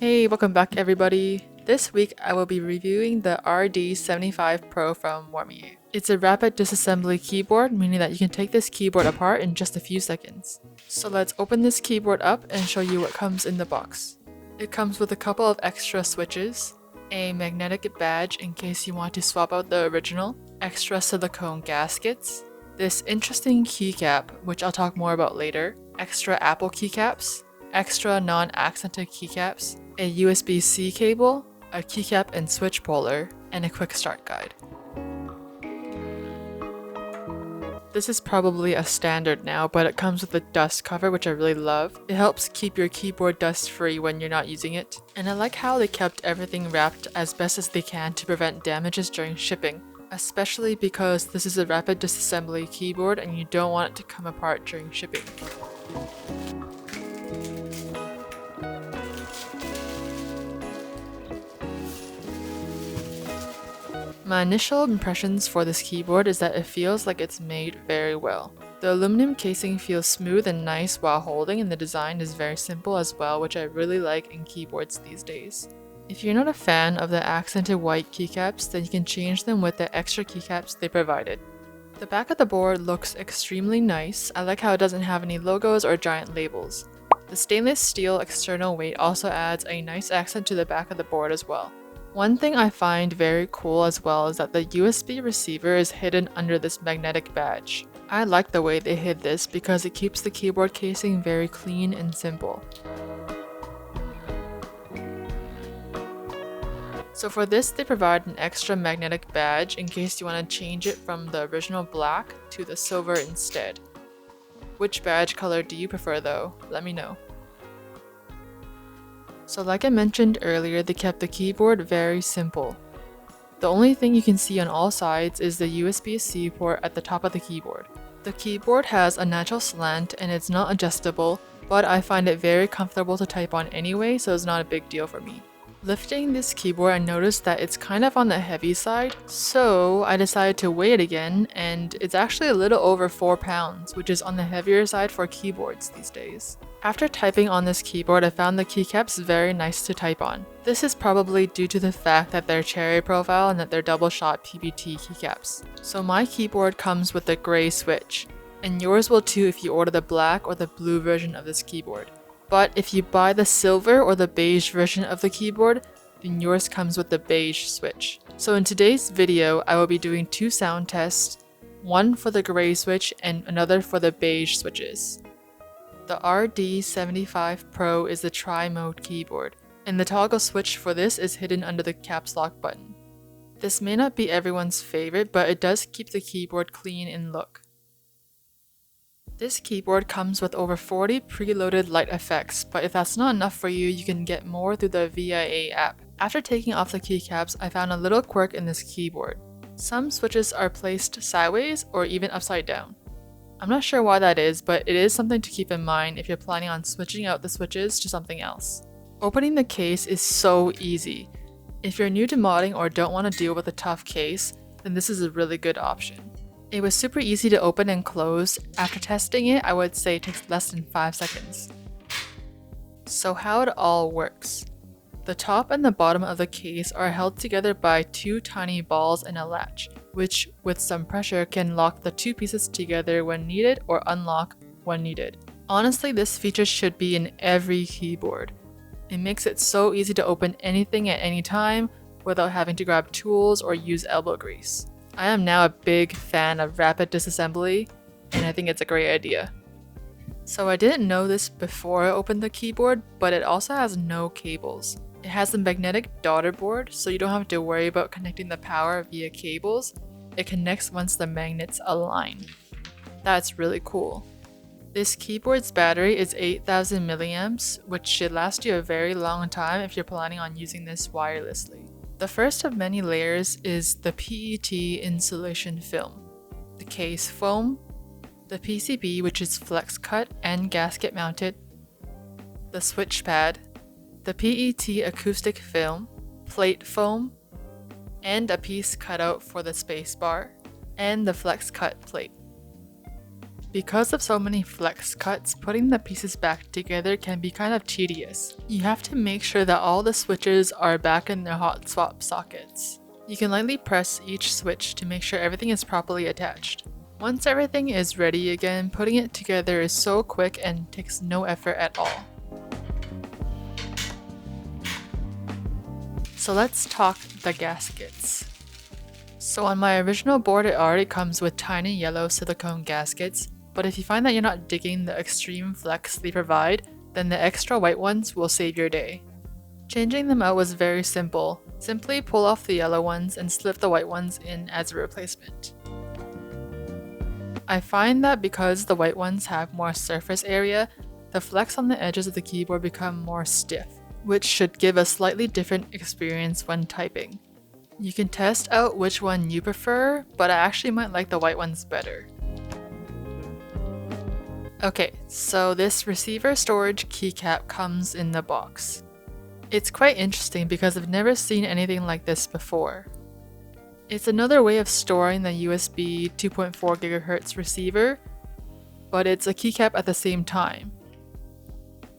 Hey, welcome back everybody. This week I will be reviewing the RD75 Pro from Womier. It's a rapid disassembly keyboard, meaning that you can take this keyboard apart in just a few seconds. So let's open this keyboard up and show you what comes in the box. It comes with a couple of extra switches, a magnetic badge in case you want to swap out the original, extra silicone gaskets, this interesting keycap, which I'll talk more about later, extra Apple keycaps, extra non-accented keycaps, a USB-C cable, a keycap and switch puller, and a quick start guide. This is probably a standard now, but it comes with a dust cover, which I really love. It helps keep your keyboard dust free when you're not using it. And I like how they kept everything wrapped as best as they can to prevent damages during shipping, especially because this is a rapid disassembly keyboard and you don't want it to come apart during shipping. My initial impressions for this keyboard is that it feels like it's made very well. The aluminum casing feels smooth and nice while holding, and the design is very simple as well, which I really like in keyboards these days. If you're not a fan of the accented white keycaps, then you can change them with the extra keycaps they provided. The back of the board looks extremely nice. I like how it doesn't have any logos or giant labels. The stainless steel external weight also adds a nice accent to the back of the board as well. One thing I find very cool as well is that the USB receiver is hidden under this magnetic badge. I like the way they hid this because it keeps the keyboard casing very clean and simple. So for this, they provide an extra magnetic badge in case you want to change it from the original black to the silver instead. Which badge color do you prefer though? Let me know. So like I mentioned earlier, they kept the keyboard very simple. The only thing you can see on all sides is the USB-C port at the top of the keyboard. The keyboard has a natural slant and it's not adjustable, but I find it very comfortable to type on anyway, so it's not a big deal for me. Lifting this keyboard, I noticed that it's kind of on the heavy side, so I decided to weigh it again, and it's actually a little over 4 pounds, which is on the heavier side for keyboards these days. After typing on this keyboard, I found the keycaps very nice to type on. This is probably due to the fact that they're cherry profile and that they're double-shot PBT keycaps. So my keyboard comes with a gray switch, and yours will too if you order the black or the blue version of this keyboard. But if you buy the silver or the beige version of the keyboard, then yours comes with the beige switch. So in today's video, I will be doing 2 sound tests, one for the gray switch and another for the beige switches. The RD75 Pro is the tri-mode keyboard, and the toggle switch for this is hidden under the caps lock button. This may not be everyone's favorite, but it does keep the keyboard clean in look. This keyboard comes with over 40 preloaded light effects, but if that's not enough for you, you can get more through the VIA app. After taking off the keycaps, I found a little quirk in this keyboard. Some switches are placed sideways or even upside down. I'm not sure why that is, but it is something to keep in mind if you're planning on switching out the switches to something else. Opening the case is so easy. If you're new to modding or don't want to deal with a tough case, then this is a really good option. It was super easy to open and close. After testing it, I would say it takes less than 5 seconds. So how it all works. The top and the bottom of the case are held together by 2 tiny balls and a latch, which with some pressure can lock the 2 pieces together when needed or unlock when needed. Honestly, this feature should be in every keyboard. It makes it so easy to open anything at any time without having to grab tools or use elbow grease. I am now a big fan of rapid disassembly, and I think it's a great idea. So I didn't know this before I opened the keyboard, but it also has no cables. It has a magnetic daughter board, so you don't have to worry about connecting the power via cables. It connects once the magnets align. That's really cool. This keyboard's battery is 8,000 milliamps, which should last you a very long time if you're planning on using this wirelessly. The first of many layers is the PET insulation film, the case foam, the PCB, which is flex cut and gasket mounted, the switch pad, the PET acoustic film, plate foam, and a piece cut out for the space bar, and the flex cut plate. Because of so many flex cuts, putting the pieces back together can be kind of tedious. You have to make sure that all the switches are back in their hot swap sockets. You can lightly press each switch to make sure everything is properly attached. Once everything is ready again, putting it together is so quick and takes no effort at all. So let's talk the gaskets. So on my original board it already comes with tiny yellow silicone gaskets, but if you find that you're not digging the extreme flex they provide, then the extra white ones will save your day. Changing them out was very simple. Simply pull off the yellow ones and slip the white ones in as a replacement. I find that because the white ones have more surface area, the flex on the edges of the keyboard become more stiff, which should give a slightly different experience when typing. You can test out which one you prefer, but I actually might like the white ones better. Okay, so this receiver storage keycap comes in the box. It's quite interesting because I've never seen anything like this before. It's another way of storing the USB 2.4 GHz receiver, but it's a keycap at the same time.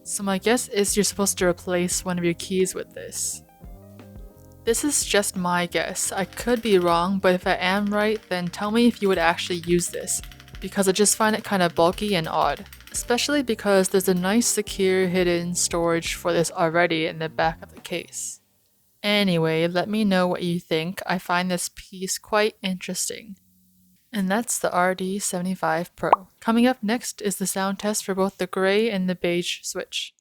So my guess is you're supposed to replace one of your keys with this. This is just my guess. I could be wrong, but if I am right, then tell me if you would actually use this, because I just find it kind of bulky and odd, especially because there's a nice secure hidden storage for this already in the back of the case. Anyway, let me know what you think. I find this piece quite interesting. And that's the RD75 Pro. Coming up next is the sound test for both the gray and the beige switch.